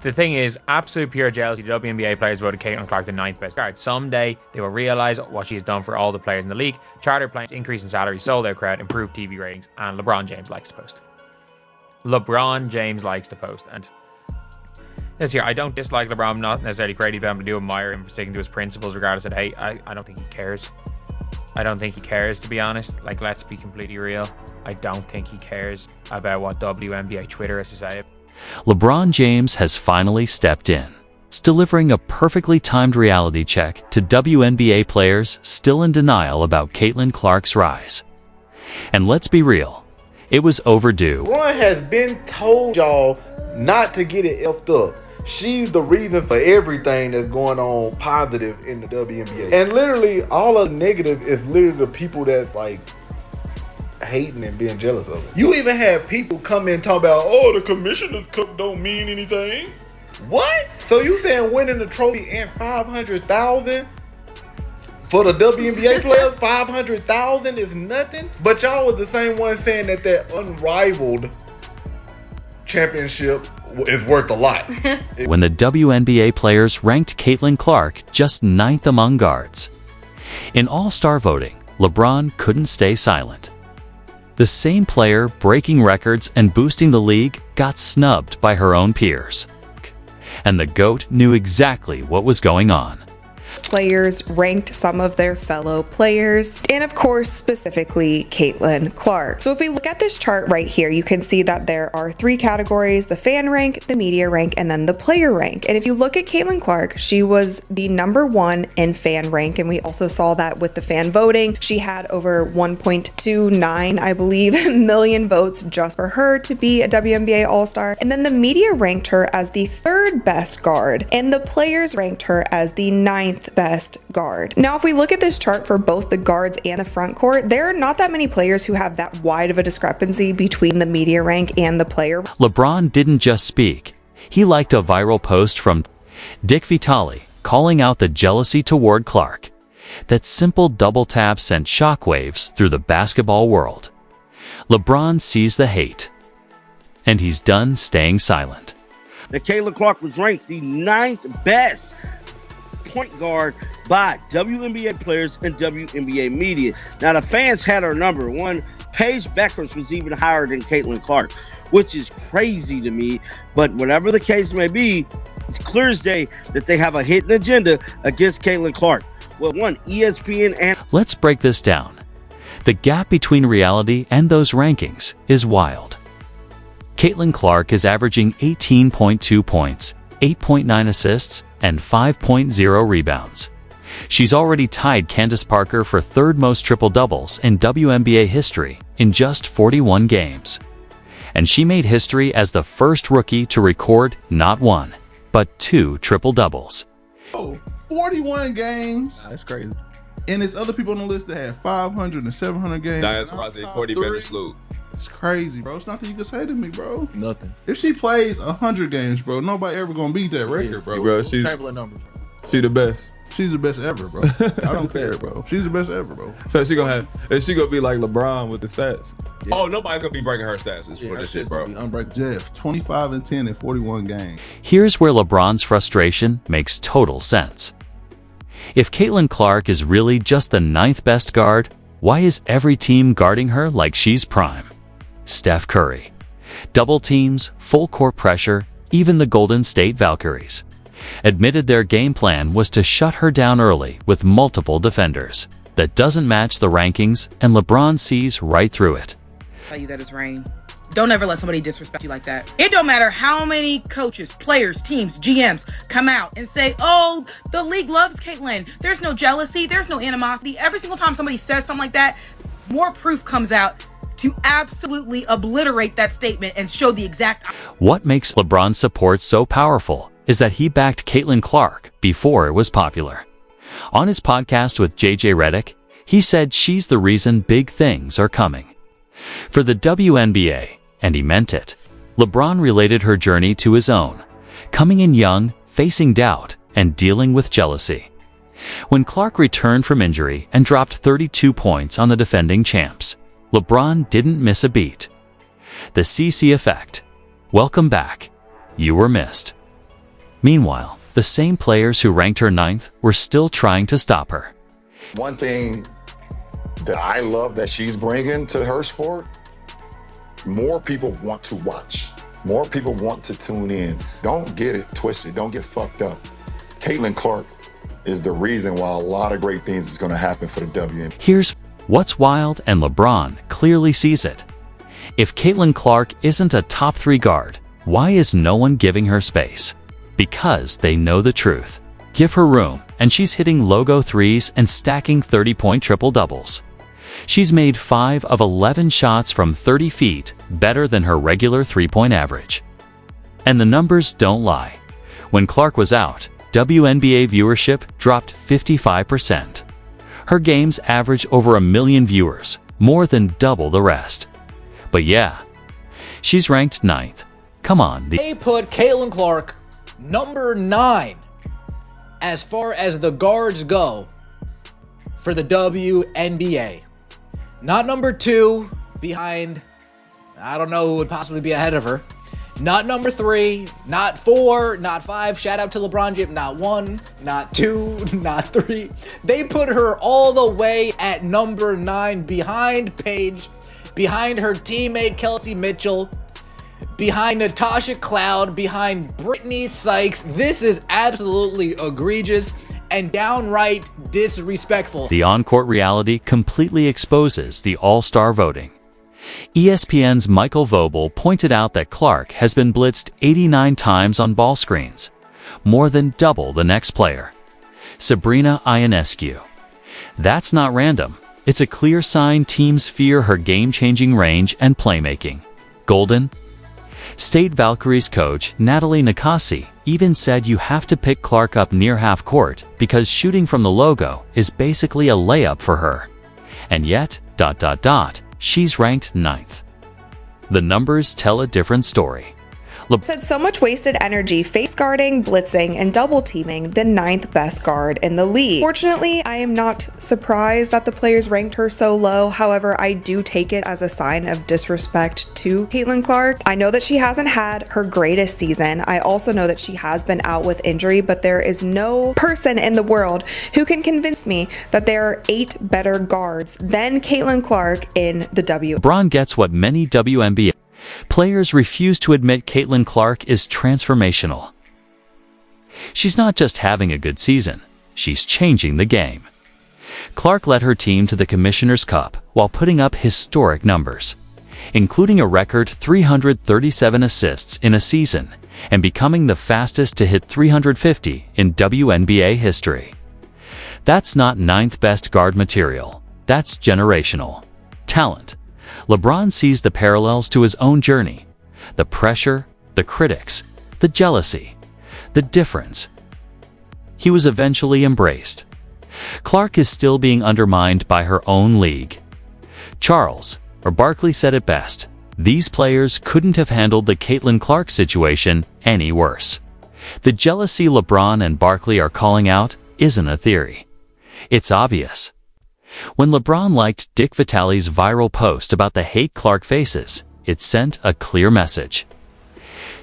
The thing is, absolute pure jealousy. The WNBA players voted Caitlin Clark the 9th best guard. Someday, they will realize what she has done for all the players in the league. Charter planes, increase in salary, sold out crowd, improved TV ratings, and LeBron James likes to post. LeBron James likes to post. And this year, I don't dislike LeBron. I'm not necessarily crazy about him. I do admire him for sticking to his principles regardless of hate. I don't think he cares. I don't think he cares, to be honest. Like, let's be completely real. I don't think he cares about what WNBA Twitter has to say. LeBron James has finally stepped in, delivering a perfectly timed reality check to WNBA players still in denial about Caitlin Clark's rise. And let's be real, it was overdue. LeBron has been told y'all not to get it effed up. She's the reason for everything that's going on positive in the WNBA. And literally, all of the negative is literally the people that's like hating and being jealous of it. You even had people come in talking about, oh, the commissioner's cup don't mean anything. What? So you saying winning the trophy and $500,000 for the WNBA players, $500,000 is nothing? But y'all was the same one saying that unrivaled championship is worth a lot. When the WNBA players ranked Caitlin Clark just 9th among guards. In all-star voting, LeBron couldn't stay silent. The same player breaking records and boosting the league got snubbed by her own peers. And the GOAT knew exactly what was going on. Players ranked some of their fellow players, and of course, specifically Caitlin Clark. So if we look at this chart right here, you can see that there are 3 categories: the fan rank, the media rank, and then the player rank. And if you look at Caitlin Clark, she was the #1 in fan rank, and we also saw that with the fan voting. She had over 1.29, I believe, million votes just for her to be a WNBA All-Star. And then the media ranked her as the 3rd best guard, and the players ranked her as the 9th best guard. Now, if we look at this chart for both the guards and the front court, there are not that many players who have that wide of a discrepancy between the media rank and the player. LeBron didn't just speak. He liked a viral post from Dick Vitale calling out the jealousy toward Clark. That simple double tap sent shockwaves through the basketball world. LeBron sees the hate, and he's done staying silent. That Caitlin Clark was ranked the 9th best point guard by WNBA players and WNBA media. Now, the fans had her number. One, Paige Beckers was even higher than Caitlin Clark, which is crazy to me. But whatever the case may be, it's clear as day that they have a hidden agenda against Caitlin Clark. Well, one, ESPN and... Let's break this down. The gap between reality and those rankings is wild. Caitlin Clark is averaging 18.2 points, 8.9 assists, and 5.0 rebounds. She's already tied Candace Parker for 3rd most triple-doubles in WNBA history in just 41 games. And she made history as the first rookie to record not 1, but 2 triple-doubles. Oh, 41 games. That's crazy. And there's other people on the list that had 500 and 700 games. That's why I said 40 better salute. It's crazy, bro. It's nothing you can say to me, bro. Nothing. If she plays 100 games, bro, nobody ever gonna beat that record, bro. Bro, she's the best. She's the best ever, bro. I don't care, bro. She's the best ever, bro. So she gonna be like LeBron with the stats. Yeah. Oh, nobody's gonna be breaking her stats for this shit, bro. Jeff, 25 and 10 in 41 games. Here's where LeBron's frustration makes total sense. If Caitlin Clark is really just the 9th best guard, why is every team guarding her like she's prime? Steph Curry. Double teams, full court pressure, even the Golden State Valkyries admitted their game plan was to shut her down early with multiple defenders. That doesn't match the rankings, and LeBron sees right through it. Tell you that it's rain. Don't ever let somebody disrespect you like that. It don't matter how many coaches, players, teams, GMs come out and say, oh, the league loves Caitlin. There's no jealousy. There's no animosity. Every single time somebody says something like that, more proof comes out to absolutely obliterate that statement and show the exact... What makes LeBron's support so powerful is that he backed Caitlin Clark before it was popular. On his podcast with JJ Redick, he said she's the reason big things are coming. For the WNBA, and he meant it, LeBron related her journey to his own, coming in young, facing doubt, and dealing with jealousy. When Clark returned from injury and dropped 32 points on the defending champs, LeBron didn't miss a beat. The kisi effect. Welcome back. You were missed. Meanwhile, the same players who ranked her 9th were still trying to stop her. One thing that I love that she's bringing to her sport, more people want to watch. More people want to tune in. Don't get it twisted. Don't get fucked up. Caitlin Clark is the reason why a lot of great things is going to happen for the WNBA. Here's what's wild, and LeBron clearly sees it. If Caitlin Clark isn't a top 3 guard, why is no one giving her space? Because they know the truth. Give her room, and she's hitting logo threes and stacking 30-point triple-doubles. She's made 5 of 11 shots from 30 feet, better than her regular 3-point average. And the numbers don't lie. When Clark was out, WNBA viewership dropped 55%. Her games average over 1 million viewers, more than double the rest. But yeah, she's ranked 9th. Come on. They put Caitlin Clark number 9 as far as the guards go for the WNBA. Not number 2 behind, I don't know who would possibly be ahead of her. Not number 3, not 4, not 5. Shout out to LeBron James. Not 1, not 2, not 3. They put her all the way at number 9 behind Paige, behind her teammate Kelsey Mitchell, behind Natasha Cloud, behind Brittany Sykes. This is absolutely egregious and downright disrespectful. The on-court reality completely exposes the all-star voting. ESPN's Michael Vogel pointed out that Clark has been blitzed 89 times on ball screens, more than double the next player, Sabrina Ionescu. That's not random. It's a clear sign teams fear her game-changing range and playmaking. Golden State Valkyries coach Natalie Nakasi even said you have to pick Clark up near half court because shooting from the logo is basically a layup for her. And yet, she's ranked 9th. The numbers tell a different story. Said so much wasted energy face guarding, blitzing, and double teaming the 9th best guard in the league. Fortunately, I am not surprised that the players ranked her so low. However, I do take it as a sign of disrespect to Caitlin Clark. I know that she hasn't had her greatest season. I also know that she has been out with injury, but there is no person in the world who can convince me that there are 8 better guards than Caitlin Clark in the W. LeBron gets what many WNBA players refuse to admit. Caitlin Clark is transformational. She's not just having a good season, she's changing the game. Clark led her team to the Commissioner's Cup while putting up historic numbers, including a record 337 assists in a season and becoming the fastest to hit 350 in WNBA history. That's not 9th best guard material, that's generational talent. LeBron sees the parallels to his own journey, the pressure, the critics, the jealousy, the difference. He was eventually embraced. Clark is still being undermined by her own league. Charles Barkley said it best, these players couldn't have handled the Caitlin Clark situation any worse. The jealousy LeBron and Barkley are calling out isn't a theory. It's obvious. When LeBron liked Dick Vitale's viral post about the hate Clark faces, it sent a clear message.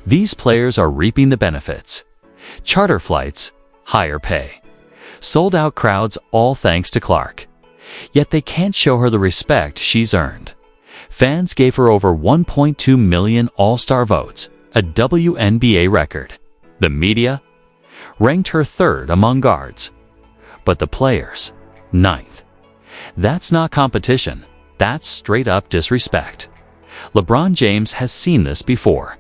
These players are reaping the benefits. Charter flights, higher pay, sold-out crowds, all thanks to Clark. Yet they can't show her the respect she's earned. Fans gave her over 1.2 million all-star votes, a WNBA record. The media ranked her 3rd among guards. But the players, 9th. That's not competition, that's straight-up disrespect. LeBron James has seen this before.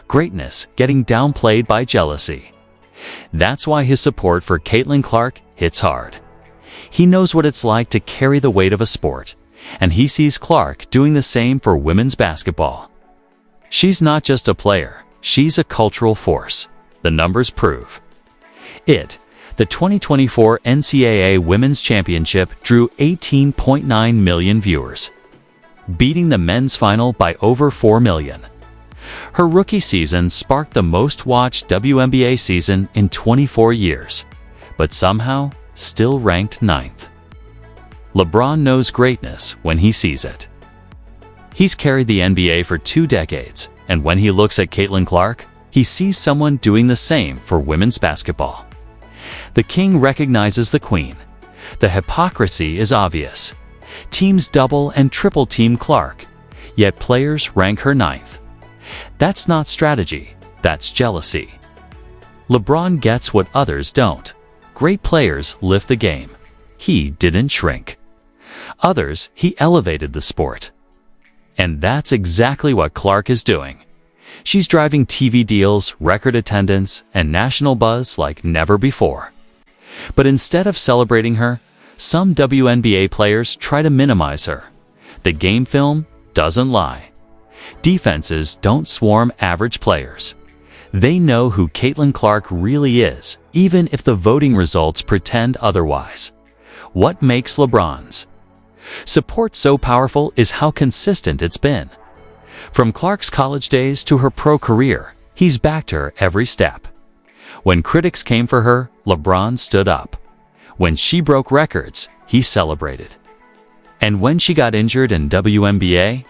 Greatness getting downplayed by jealousy. That's why his support for Caitlin Clark hits hard. He knows what it's like to carry the weight of a sport, and he sees Clark doing the same for women's basketball. She's not just a player, she's a cultural force. The numbers prove it. The 2024 NCAA Women's Championship drew 18.9 million viewers, beating the men's final by over 4 million. Her rookie season sparked the most-watched WNBA season in 24 years, but somehow still ranked 9th. LeBron knows greatness when he sees it. He's carried the NBA for 2 decades, and when he looks at Caitlin Clark, he sees someone doing the same for women's basketball. The king recognizes the queen. The hypocrisy is obvious. Teams double and triple team Clark, yet players rank her 9th. That's not strategy, that's jealousy. LeBron gets what others don't. Great players lift the game. He didn't shrink. Others, he elevated the sport. And that's exactly what Clark is doing. She's driving TV deals, record attendance, and national buzz like never before. But instead of celebrating her, some WNBA players try to minimize her. The game film doesn't lie. Defenses don't swarm average players. They know who Caitlin Clark really is, even if the voting results pretend otherwise. What makes LeBron's support so powerful is how consistent it's been. From Clark's college days to her pro career, he's backed her every step. When critics came for her, LeBron stood up. When she broke records, he celebrated. And when she got injured in WNBA,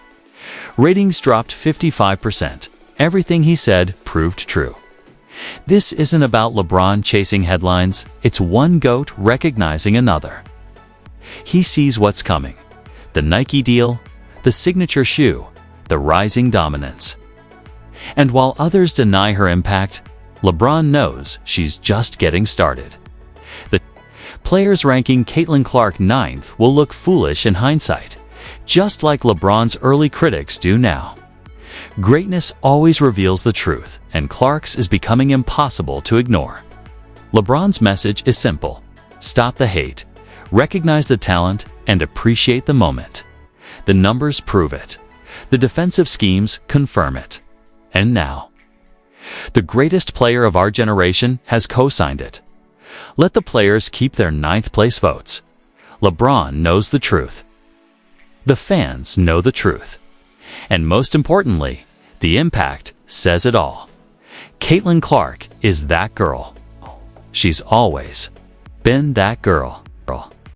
ratings dropped 55%. Everything he said proved true. This isn't about LeBron chasing headlines, it's one GOAT recognizing another. He sees what's coming. The Nike deal, the signature shoe, the rising dominance. And while others deny her impact, LeBron knows she's just getting started. The players ranking Caitlin Clark 9th will look foolish in hindsight, just like LeBron's early critics do now. Greatness always reveals the truth, and Clark's is becoming impossible to ignore. LeBron's message is simple: stop the hate, recognize the talent, and appreciate the moment. The numbers prove it. The defensive schemes confirm it. And now, the greatest player of our generation has co-signed it. Let the players keep their 9th place votes. LeBron knows the truth. The fans know the truth. And most importantly, the impact says it all. Caitlin Clark is that girl. She's always been that girl.